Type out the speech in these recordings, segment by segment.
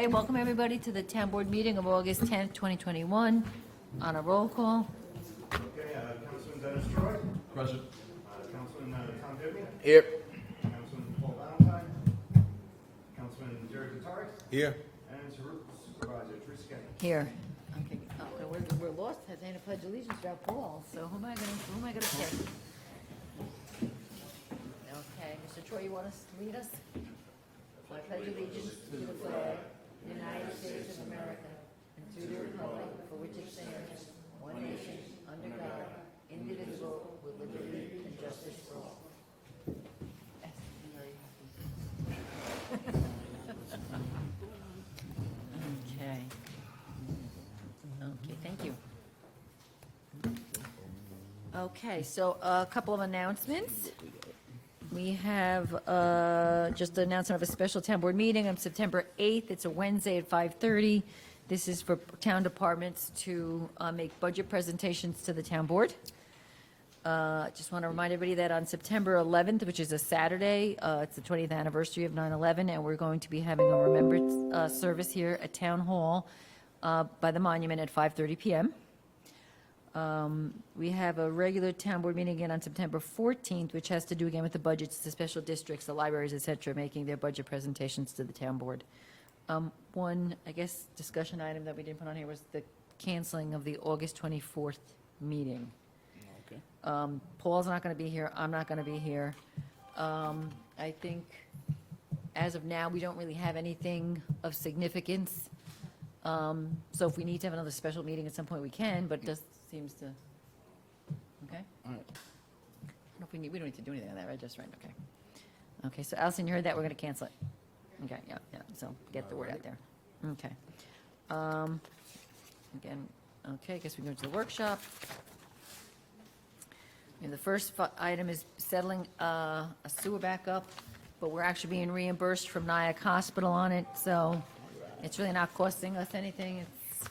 Okay, welcome everybody to the town board meeting of August 10th, 2021. On a roll call. Okay, Councilman Dennis Troy. Present. Councilman Tom Dibny. Here. Councilman Paul Valentine. Councilman Jerry Gutierrez. Here. And Supervisor Teresa Kennedy. Here. Okay, we're lost. Has Anna pledged allegiance without Paul, so who am I gonna pick? Okay, Mr. Troy, you want us to lead us? I pledge allegiance to the flag, of the United States of America, and to the republic for which it stands, one nation, under God, indivisible, with liberty and justice for all. Okay. Okay, thank you. Okay, so a couple of announcements. We have just the announcement of a special town board meeting on September 8th. It's a Wednesday at 5:30. This is for town departments to make budget presentations to the town board. Just want to remind everybody that on September 11th, which is a Saturday, it's the 20th anniversary of 9/11, and we're going to be having a remembrance service here at Town Hall by the monument at 5:30 p.m. We have a regular town board meeting again on September 14th, which has to do again with the budgets, the special districts, the libraries, et cetera, making their budget presentations to the town board. One, I guess, discussion item that we didn't put on here was the canceling of the August 24th meeting. Okay. Paul's not going to be here. I'm not going to be here. I think, as of now, we don't really have anything of significance. So if we need to have another special meeting at some point, we can, but it just seems to, okay? All right. I don't know if we don't need to do anything on that, right? Just right, okay. Okay, so Allison, you heard that, we're gonna cancel it. Okay, yeah, so get the word out there. Okay. Again, okay, I guess we go to the workshop. And the first item is settling a sewer backup, but we're actually being reimbursed from Nyack Hospital on it, so it's really not costing us anything. It's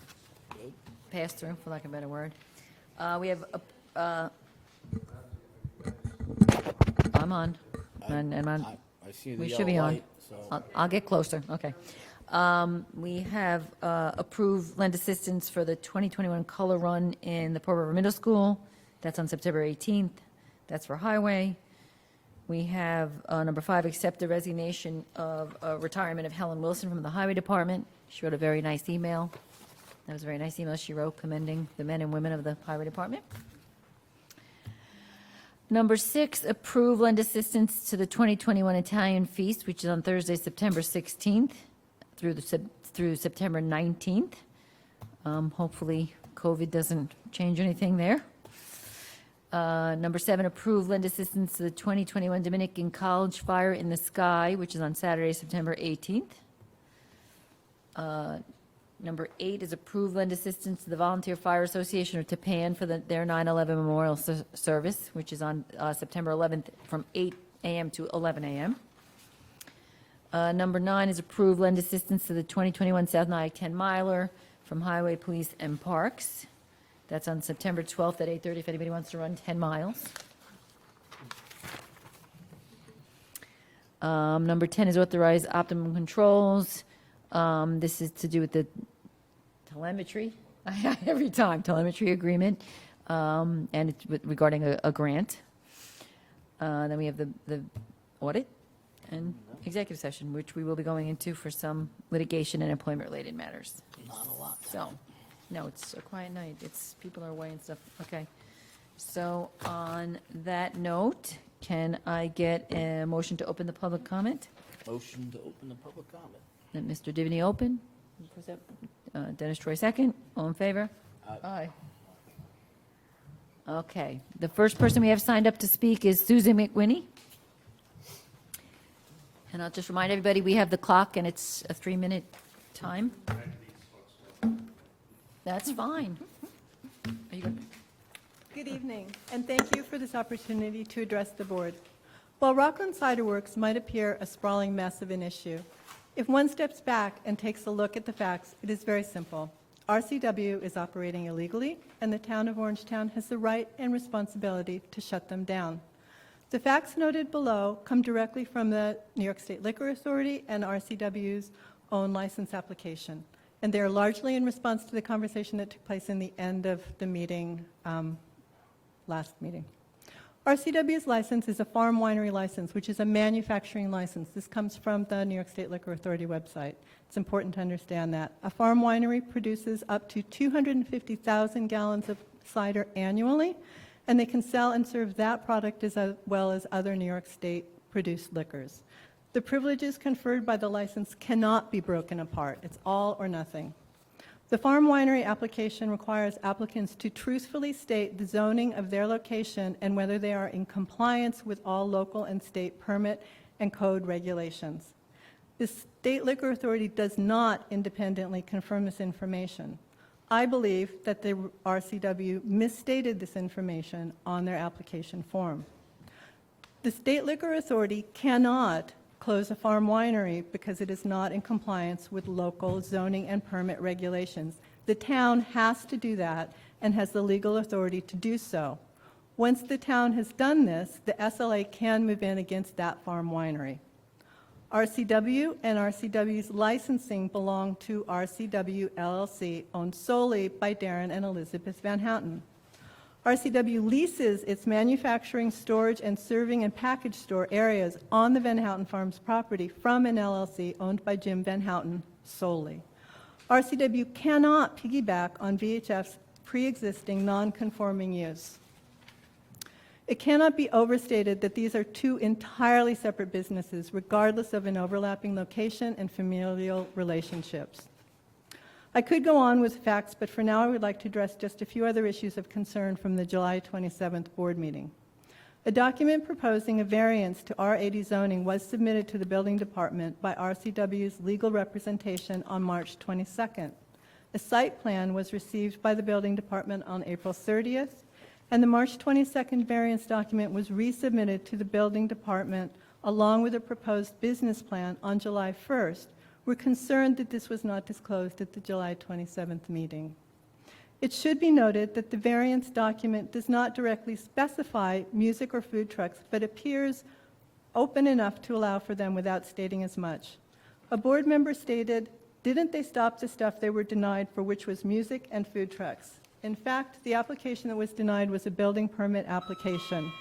passed through, for lack of a better word. We have, I'm on, and I'm on. I see the We yellow should be on. light, so I'll get closer, okay. We have approved lend assistance for the 2021 Color Run in the Pearl River Middle School. That's on September 18th. That's for Highway. We have number 5, accept the resignation of retirement of Helen Wilson from the Highway Department. She wrote a very nice email. That was a very nice email she wrote commending the men and women of the Highway Department. Number 6, approve lend assistance to the 2021 Italian Feast, which is on Thursday, September 16th through September 19th. Hopefully, COVID doesn't change anything there. Number 7, approve lend assistance to the 2021 Dominican College Fire in the Sky, which is on Saturday, September 18th. Number 8 is approve lend assistance to the Volunteer Fire Association of Tapan for their 9/11 Memorial Service, which is on September 11th from 8 a.m. to 11 a.m. Number 9 is approve lend assistance to the 2021 South Nyack 10 Miler from Highway, Police, and Parks. That's on September 12th at 8:30 if anybody wants to run 10 miles. Number 10 is authorize optimum controls. This is to do with the telemetry, every time, telemetry agreement, and it's regarding a grant. Then we have the audit and executive session, which we will be going into for some litigation and employment-related matters. not a lot. So, no, it's a quiet night. It's, people are away and stuff. Okay. So on that note, can I get a motion to open the public comment? Motion to open the public comment. Let Mr. Divney open. Dennis Troy second. All in favor? Aye. Okay. The first person we have signed up to speak is Susan McWhinney. And I'll just remind everybody, we have the clock and it's a 3-minute time. That's fine. Are you good? Good evening, and thank you for this opportunity to address the board. While Rockland Cider Works might appear a sprawling mess of an issue, if one steps back and takes a look at the facts, it is very simple. RCW is operating illegally, and the town of Orangetown has the right and responsibility to shut them down. The facts noted below come directly from the New York State Liquor Authority and RCW's own license application, and they are largely in response to the conversation that took place in the end of the meeting, last meeting. RCW's license is a farm winery license, which is a manufacturing license. This comes from the New York State Liquor Authority website. It's important to understand that. A farm winery produces up to 250,000 gallons of cider annually, and they can sell and serve that product as well as other New York State-produced liquors. The privileges conferred by the license cannot be broken apart. It's all or nothing. The farm winery application requires applicants to truthfully state the zoning of their location and whether they are in compliance with all local and state permit and code regulations. The State Liquor Authority does not independently confirm this information. I believe that the RCW misstated this information on their application form. The State Liquor Authority cannot close a farm winery because it is not in compliance with local zoning and permit regulations. The town has to do that and has the legal authority to do so. Once the town has done this, the SLA can move in against that farm winery. RCW and RCW's licensing belong to RCW LLC, owned solely by Darren and Elizabeth Van Hounten. RCW leases its manufacturing, storage, and serving and package store areas on the Van Houten Farms property from an LLC owned by Jim Van Houten solely. RCW cannot piggyback on VHF's pre-existing non-conforming use. It cannot be overstated that these are two entirely separate businesses, regardless of an overlapping location and familial relationships. I could go on with facts, but for now I would like to address just a few other issues of concern from the July 27th board meeting. A document proposing a variance to R80 zoning was submitted to the building department by RCW's legal representation on March 22nd. A site plan was received by the building department on April 30th, and the March 22nd variance document was resubmitted to the building department along with a proposed business plan on July 1st. We're concerned that this was not disclosed at the July 27th meeting. It should be noted that the variance document does not directly specify music or food trucks, but appears open enough to allow for them without stating as much. A board member stated, "Didn't they stop the stuff they were denied for, which was music and food trucks?" In fact, the application that was denied was a building permit application.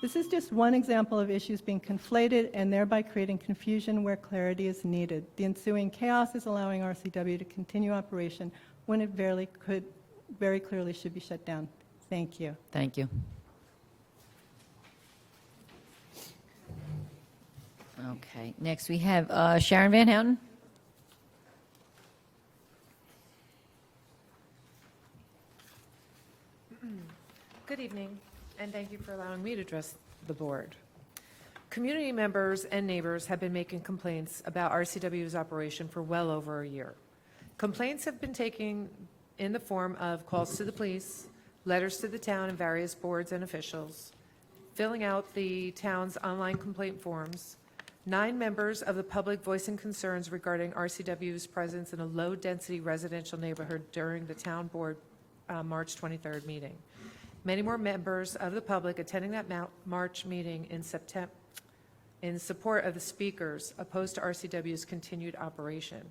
This is just one example of issues being conflated and thereby creating confusion where clarity is needed. The ensuing chaos is allowing RCW to continue operation when it very clearly should be shut down. Thank you. Thank you. Okay, next we have Sharon Van Hounten. Good evening, and thank you for allowing me to address the board. Community members and neighbors have been making complaints about RCW's operation for well over a year. Complaints have been taken in the form of calls to the police, letters to the town and various boards and officials, filling out the town's online complaint forms, 9 members of the public voicing concerns regarding RCW's presence in a low-density residential neighborhood during the town board March 23rd meeting. Many more members of the public attending that March meeting in September in support of the speakers opposed to RCW's continued operation.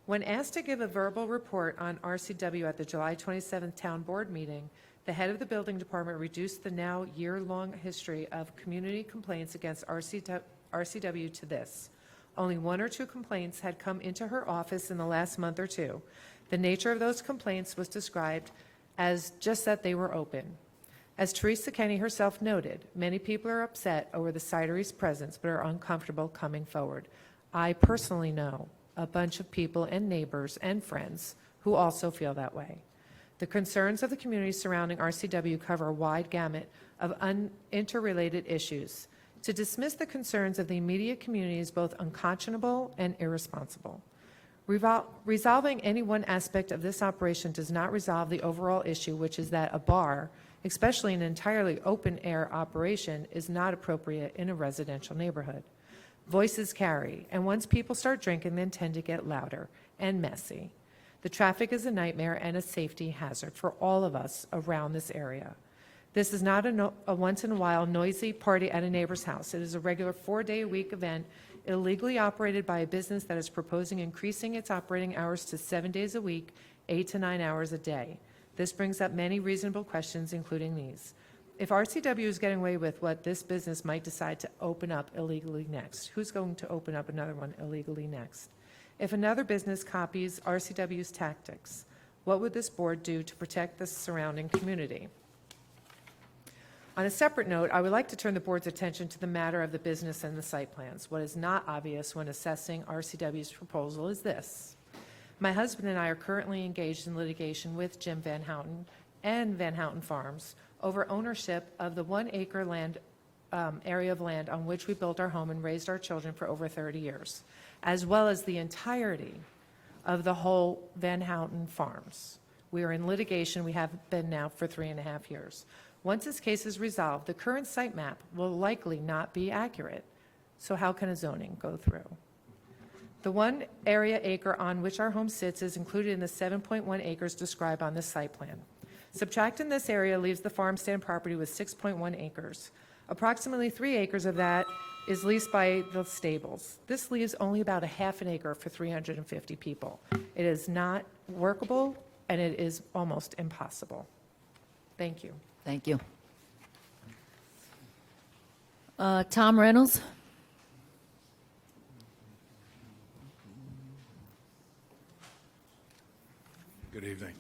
When asked to give a verbal report on RCW at the July 27th town board meeting, the head of the building department reduced the now year-long history of community complaints against RCW to this. Only 1 or 2 complaints had come into her office in the last month or two. The nature of those complaints was described as just that they were open. As Teresa Kenny herself noted, many people are upset over the cidery's presence but are uncomfortable coming forward. I personally know a bunch of people and neighbors and friends who also feel that way. The concerns of the community surrounding RCW cover a wide gamut of interrelated issues. To dismiss the concerns of the immediate community is both unconscionable and irresponsible. Resolving any one aspect of this operation does not resolve the overall issue, which is that a bar, especially an entirely open-air operation, is not appropriate in a residential neighborhood. Voices carry, and once people start drinking, they tend to get louder and messy. The traffic is a nightmare and a safety hazard for all of us around this area. This is not a once-in-a-while noisy party at a neighbor's house. It is a regular 4-day-a-week event illegally operated by a business that is proposing increasing its operating hours to 7 days a week, 8 to 9 hours a day. This brings up many reasonable questions, including these. If RCW is getting away with what this business might decide to open up illegally next, who's going to open up another one illegally next? If another business copies RCW's tactics, what would this board do to protect the surrounding community? On a separate note, I would like to turn the board's attention to the matter of the business and the site plans. What is not obvious when assessing RCW's proposal is this. My husband and I are currently engaged in litigation with Jim Van Hounten and Van Hounten Farms over ownership of the 1 acre land area of land on which we built our home and raised our children for over 30 years, as well as the entirety of the whole Van Hounten Farms. We are in litigation. We have been now for 3.5 years. Once this case is resolved, the current site map will likely not be accurate. So how can a zoning go through? The 1 area acre on which our home sits is included in the 7.1 acres described on this site plan. Subtracting this area leaves the farm stand property with 6.1 acres. Approximately 3 acres of that is leased by the stables. This leaves only about a half an acre for 350 people. It is not workable, and it is almost impossible. Thank you. Thank you. Tom Reynolds? Good evening.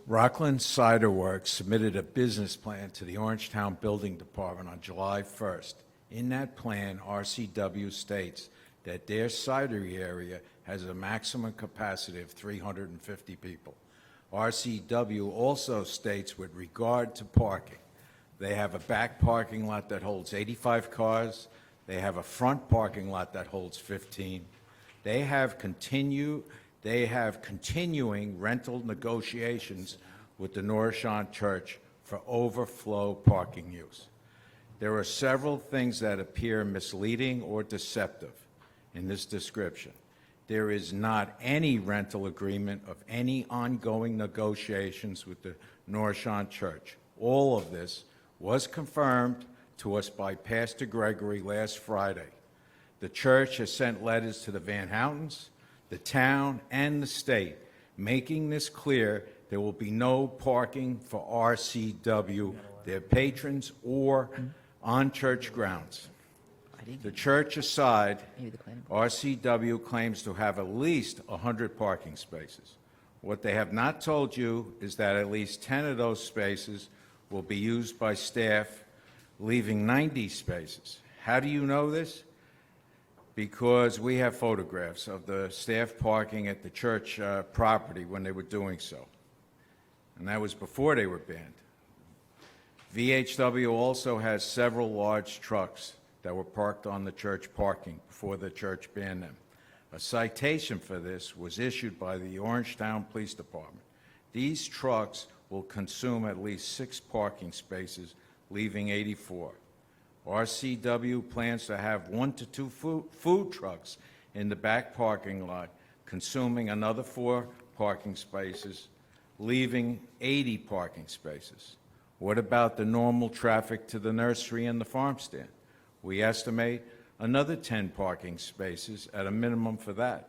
Rockland Cider Works submitted a business plan to the Orangetown Building Department on July 1st. In that plan, RCW states that their cidery area has a maximum capacity of 350 people. RCW also states with regard to parking, they have a back parking lot that holds 85 cars. They have a front parking lot that holds 15. They have continuing rental negotiations with the Norshon Church for overflow parking use. There are several things that appear misleading or deceptive in this description. There is not any rental agreement of any ongoing negotiations with the Norshon Church. All of this was confirmed to us by Pastor Gregory last Friday. The church has sent letters to the Van Hountens, the town, and the state, making this clear there will be no parking for RCW, their patrons, or on church grounds. The church aside, RCW claims to have at least 100 parking spaces. What they have not told you is that at least 10 of those spaces will be used by staff, leaving 90 spaces. How do you know this? Because we have photographs of the staff parking at the church property when they were doing so. And that was before they were banned. VHW also has several large trucks that were parked on the church parking before the church banned them. A citation for this was issued by the Orangetown Police Department. These trucks will consume at least 6 parking spaces, leaving 84. RCW plans to have 1 to 2 food trucks in the back parking lot, consuming another 4 parking spaces, leaving 80 parking spaces. What about the normal traffic to the nursery and the farm stand? We estimate another 10 parking spaces at a minimum for that.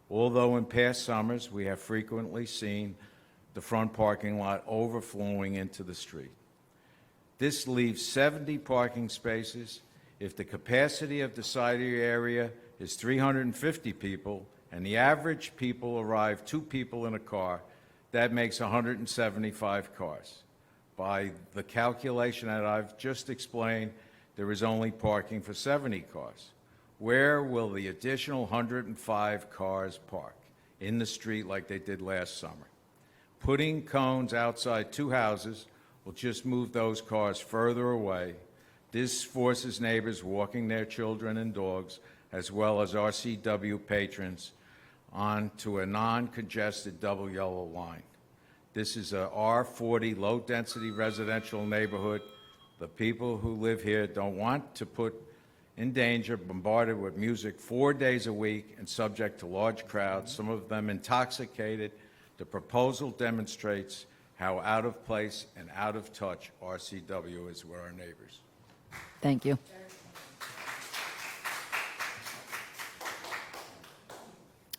Although in past summers we have frequently seen the front parking lot overflowing into the street. This leaves 70 parking spaces. If the capacity of the cidery area is 350 people and the average people arrive 2 people in a car, that makes 175 cars. By the calculation that I've just explained, there is only parking for 70 cars. Where will the additional 105 cars park? In the street like they did last summer. Putting cones outside 2 houses will just move those cars further away. This forces neighbors walking their children and dogs, as well as RCW patrons, onto a non-congested double yellow line. This is a R40 low-density residential neighborhood. The people who live here don't want to put in danger, bombarded with music 4 days a week and subject to large crowds, some of them intoxicated. The proposal demonstrates how out of place and out of touch RCW is with our neighbors. Thank you.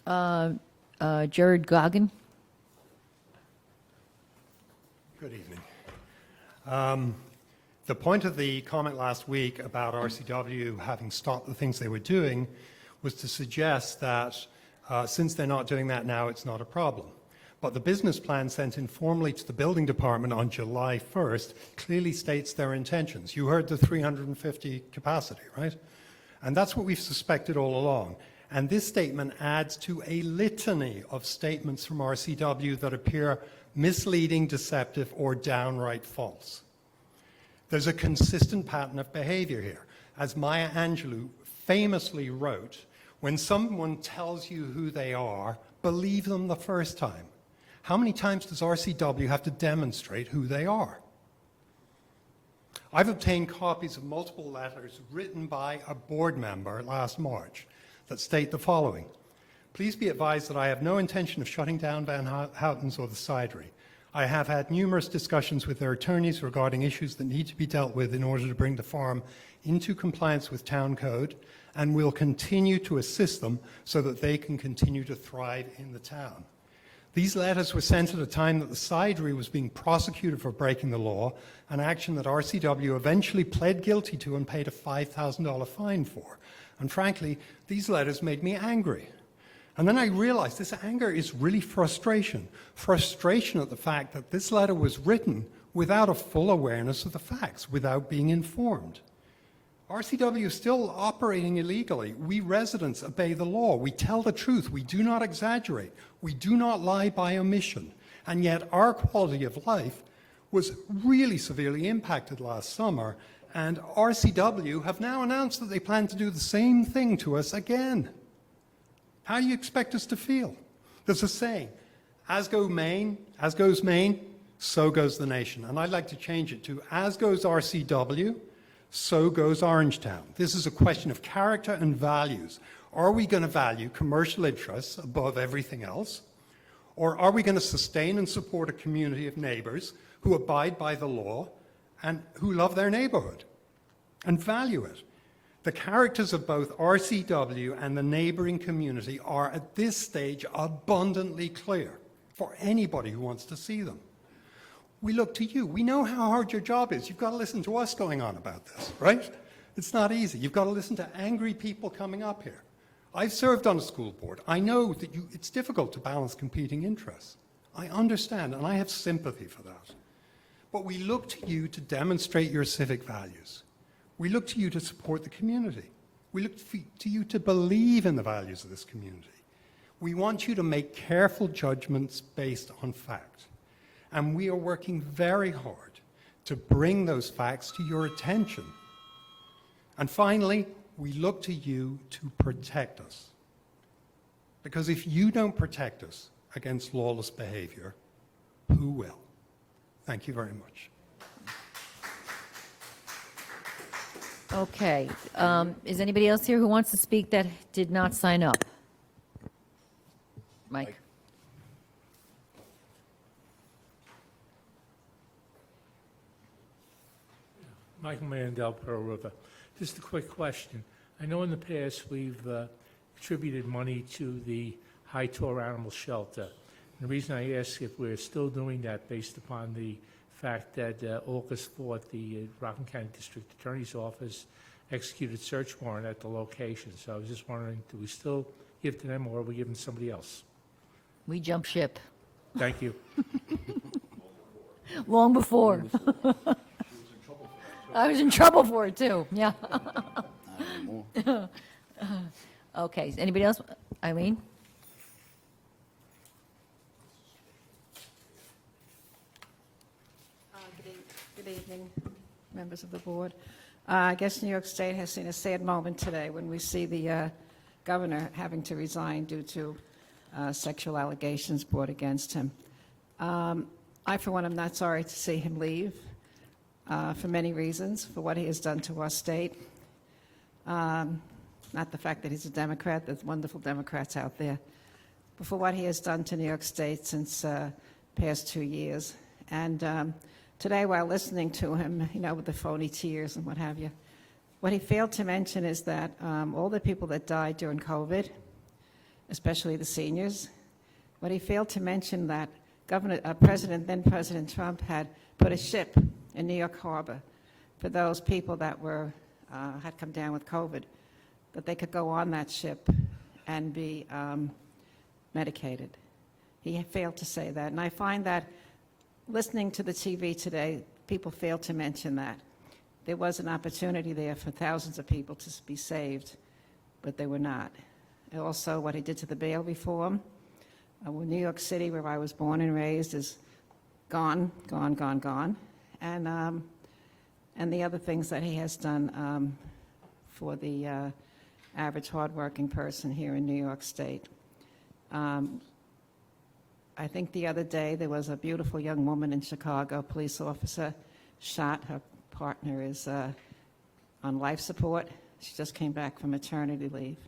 Jared Goggin. Good evening. The point of the comment last week about RCW having stopped the things they were doing was to suggest that since they're not doing that now, it's not a problem. But the business plan sent informally to the building department on July 1st clearly states their intentions. You heard the 350 capacity, right? And that's what we've suspected all along. And this statement adds to a litany of statements from RCW that appear misleading, deceptive, or downright false. There's a consistent pattern of behavior here. As Maya Angelou famously wrote, when someone tells you who they are, believe them the first time. How many times does RCW have to demonstrate who they are? I've obtained copies of multiple letters written by a board member last March that state the following. Please be advised that I have no intention of shutting down Van Houten's or the cidery. I have had numerous discussions with their attorneys regarding issues that need to be dealt with in order to bring the farm into compliance with town code, and will continue to assist them so that they can continue to thrive in the town. These letters were sent at a time that the cidery was being prosecuted for breaking the law, an action that RCW eventually pled guilty to and paid a $5,000 fine for. And frankly, these letters made me angry. And then I realized this anger is really frustration. Frustration at the fact that this letter was written without a full awareness of the facts, without being informed. RCW is still operating illegally. We residents obey the law. We tell the truth. We do not exaggerate. We do not lie by omission. And yet our quality of life was really severely impacted last summer, and RCW have now announced that they plan to do the same thing to us again. How do you expect us to feel? There's a saying, as goes Maine, so goes the nation. And I'd like to change it to, as goes RCW, so goes Orangetown. This is a question of character and values. Are we going to value commercial interests above everything else? Or are we going to sustain and support a community of neighbors who abide by the law and who love their neighborhood and value it? The characters of both RCW and the neighboring community are at this stage abundantly clear for anybody who wants to see them. We look to you. We know how hard your job is. You've got to listen to us going on about this, right? It's not easy. You've got to listen to angry people coming up here. I've served on a school board. I know that it's difficult to balance competing interests. I understand, and I have sympathy for that. But we look to you to demonstrate your civic values. We look to you to support the community. We look to you to believe in the values of this community. We want you to make careful judgments based on fact. And we are working very hard to bring those facts to your attention. And finally, we look to you to protect us. Because if you don't protect us against lawless behavior, who will? Thank you very much. Okay. Is anybody else here who wants to speak that did not sign up? Mike? Michael Mandell, Pearl River. Just a quick question. I know in the past we've contributed money to the High Tor Animal Shelter. And the reason I ask if we're still doing that based upon the fact that August 4th, the Rockland County District Attorney's Office executed search warrant at the location. So I was just wondering, do we still give to them or are we giving to somebody else? We jump ship. Thank you. Long before. I was in trouble for it, too. Yeah. Not anymore. Okay. Anybody else? Eileen? Good evening, members of the board. I guess New York State has seen a sad moment today when we see the governor having to resign due to sexual allegations brought against him. I, for one, am not sorry to see him leave for many reasons, for what he has done to our state. Not the fact that he's a Democrat, there's wonderful Democrats out there, but for what he has done to New York State since past 2 years. And today, while listening to him, you know, with the phony tears and what have you, what he failed to mention is that all the people that died during COVID especially the seniors. But he failed to mention that then President Trump had put a ship in New York Harbor for those people that had come down with COVID, that they could go on that ship and be medicated. He failed to say that, and I find that listening to the TV today, people fail to mention that. There was an opportunity there for thousands of people to be saved, but they were not. And also, what he did to the bail reform. New York City, where I was born and raised, is gone. And the other things that he has done for the average hardworking person here in New York State. I think the other day there was a beautiful young woman in Chicago, a police officer, shot. Her partner is on life support. She just came back from maternity leave.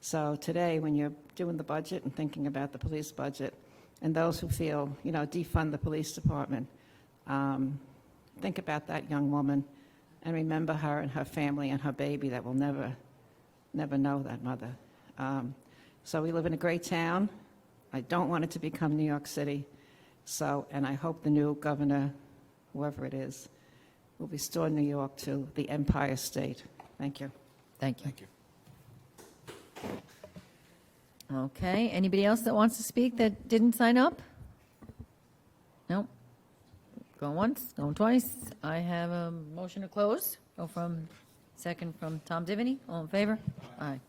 So today, when you're doing the budget and thinking about the police budget, and those who feel, defund the police department, think about that young woman and remember her and her family and her baby that will never know that mother. So we live in a great town. I don't want it to become New York City. And I hope the new governor, whoever it is, will restore New York to the Empire State. Thank you. Thank you. Thank you. Okay, anybody else that wants to speak that didn't sign up? No? Going once, going twice. I have a motion to close. Second from Tom Divany. All in favor? Aye.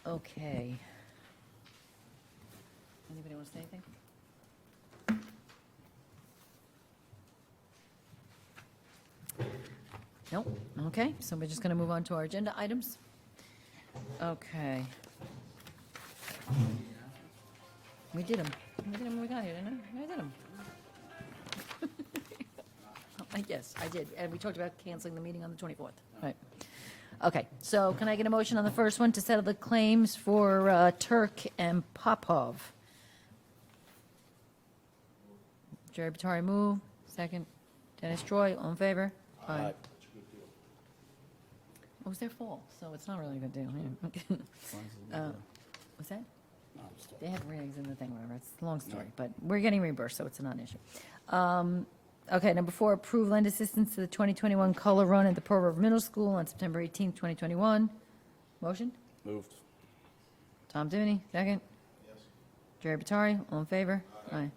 Okay. Anybody want to say anything? Nope. Okay, so we're just going to move on to our agenda items. Okay. We did them. We did them when we got here, didn't I? I did them. Yes, I did. And we talked about canceling the meeting on the 24th. Right. Okay, so can I get a motion on the first one to settle the claims for Turk and Popov? Jerry Batari move. Second. Dennis Troy, all in favor? Aye. Oh, it's their fall, so it's not really a good deal. Yeah. What's that? They have rigs in the thing, whatever. It's a long story, but we're getting reimbursed, so it's a non-issue. Okay, number 4, approve lend assistance to the 2021 Color Run at the Pearl River Middle School on September 18th, 2021. Motion? Moved. Tom Divany, second. Yes. Jerry Batari, all in favor? Aye.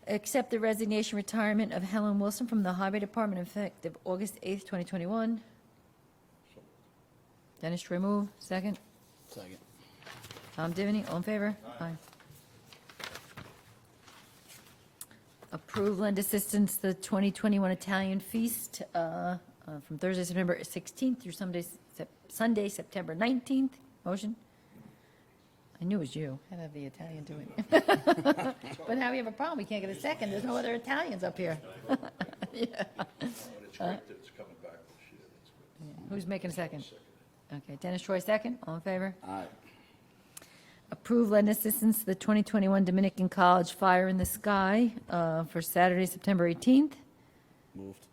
Accept the resignation retirement of Helen Wilson from the Highway Department effective August 8th, 2021. Dennis Troy move, second. Second. Tom Divany, all in favor? Aye. Approve lend assistance to the 2021 Italian Feast from Thursday, September 16th through Sunday, September 19th. Motion? I knew it was you. Had to have the Italian do it. But now we have a problem. We can't get a second. There's no other Italians up here. Yeah. It's great that it's coming back this year. That's good. Yeah. Who's making a second? Okay, Dennis Troy, second. All in favor? Aye. Approve lend assistance to the 2021 Dominican College Fire in the Sky for Saturday, September 18th. Moved.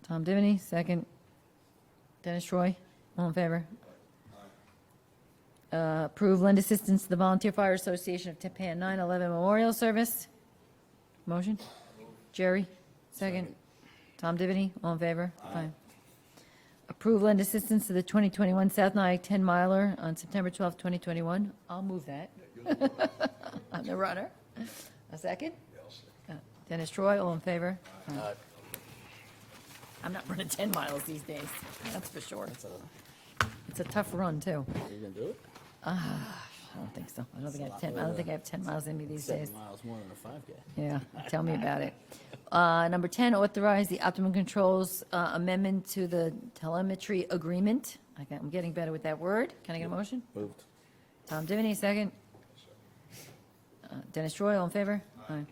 Tom Divany, second. Dennis Troy, all in favor? Approve lend assistance to the Volunteer Fire Association of Tapan 9/11 Memorial Service. Motion? Jerry, second. Tom Divany, all in favor? Aye. Approve lend assistance to the 2021 South Nyack 10 Miler on September 12th, 2021. I'll move that. I'm the runner. A second? Dennis Troy, all in favor? Aye. I'm not running 10 miles these days, that's for sure. That's It's a tough run, too. you gonna do it? I don't think so. I don't think I have 10 miles in me these days. 7 miles more than a 5K. Yeah, tell me about it. Number 10, authorize the optimum controls amendment to the telemetry agreement. I'm getting better with that word. Can I get a motion? Moved. Tom Divany, second. Dennis Troy, all in favor? Aye. Aye.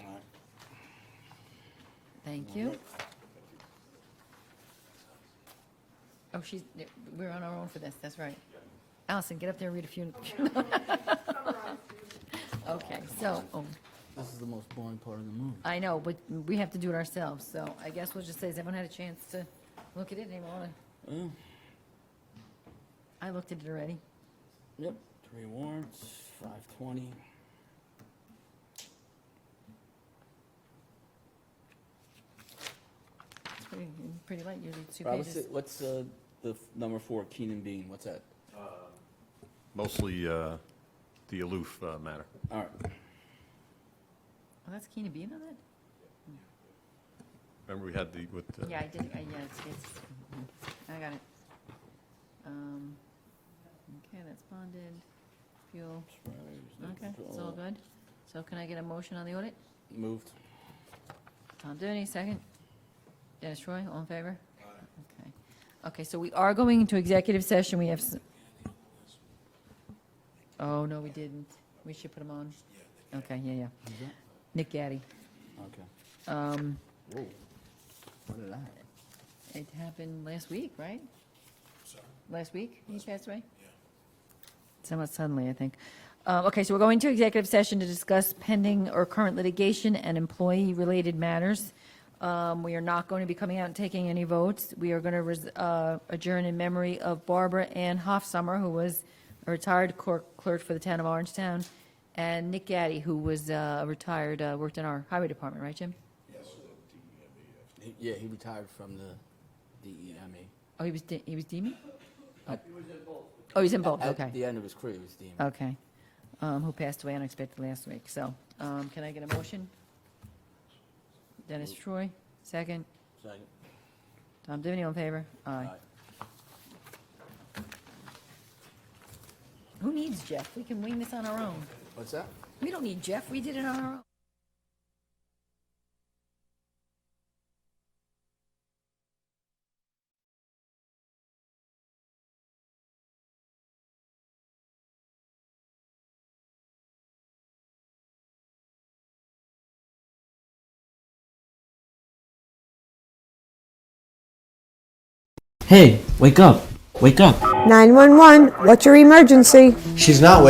Thank you. Oh, we're on our own for this, that's right. Allison, get up there and read a few. Okay, so, This is the most boring part of the movie. I know, but we have to do it ourselves, so I guess we'll just say, has everyone had a chance to look at it? Anyone wanna? Yeah. I looked at it already. Yep, 3 warrants, 520. It's pretty light, usually it's 2 Rob, pages. what's the number 4, Keenan Bean, what's that? Mostly the aloof matter. All right, Oh, that's Keenan Bean on that? Remember we had the, with, Yeah, I did, yeah, it's, I got it. Okay, that's bonded, fuel, okay, it's all good. So can I get a motion on the audit? moved. Tom Denny, second. Dennis Troy, all in favor? Okay. Okay, so we are going into executive session, we have, oh, no, we didn't. We should put them on. Okay, yeah. Nick Gaddy. Okay. Um, Whoa. What did I? It happened last week, right? Last week, he passed away? Yeah. Somewhat suddenly, I think. Okay, so we're going to executive session to discuss pending or current litigation and employee-related matters. We are not going to be coming out and taking any votes. We are going to adjourn in memory of Barbara Ann Hoffsummer, who was a retired clerk for the town of Orangetown, and Nick Gaddy, who was retired, worked in our highway department, right, Jim? Yeah, he retired from the DEME. Oh, he was DME? Oh, he was in both, okay. At the end of his career, he was DEME. Okay. Who passed away unexpectedly last week. So, can I get a motion? Dennis Troy, second. Second. Tom Divney, all in favor? Aye. Who needs Jeff? We can wing this on our own. What's that? We don't need Jeff. We did it on our own. Hey, wake up. Wake up. 911, what's your emergency? She's not waking